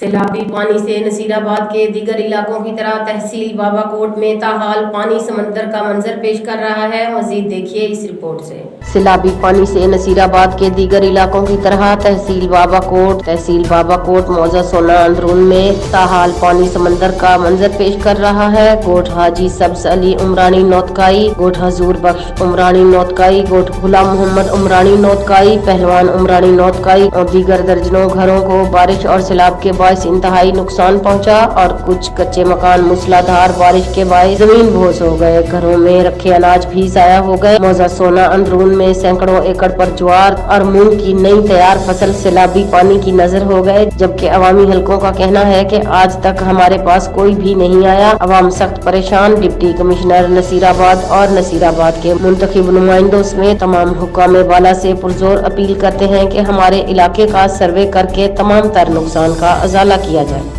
سیلابی پانی سے نصیرآباد کے دیگر علاقوں کی طرح تحصیل بابا کوٹ میں تاحال پانی سمندر کا منظر پیش کر رہا ہے۔ مزید دیکھیے اس رپورٹ سے۔ سیلابی پانی سے نصیرآباد کے دیگر علاقوں کی طرح تحصیل بابا کوٹ موضع سونا اندرون میں تاحال پانی سمندر کا منظر پیش کر رہا ہے۔ گوٹھ حاجی سبز علی عمرانی نوتکائی، گوٹھ حضور بخش عمرانی نوتکائی، گوٹھ غلام محمد عمرانی نوتکائی، پہلوان عمرانی نوتکائی اور دیگر درجنوں گھروں کو بارش اور سیلاب کے باعث انتہائی نقصان پہنچا اور کچھ کچے مکان موسلادھار بارش کے باعث زمین بوس ہو گئے۔ گھروں میں رکھے اناج بھی ضائع ہو گئے۔ موضع سونا اندرون میں سینکڑوں ایکڑ پر جوار اور مونگ کی نئی تیار فصل سیلابی پانی کی نذر ہو گئے، جبکہ عوامی حلقوں کا کہنا ہے کہ آج تک ہمارے پاس کوئی بھی نہیں آیا۔ عوام سخت پریشان۔ ڈپٹی کمشنر نصیرآباد اور نصیرآباد کے منتخب نمائندوں سمیت تمام حکام بالا سے پرزور اپیل کرتے ہیں کہ ہمارے علاقے کا سروے کر کے تمام تر نقصان کا ازالہ کیا جائے۔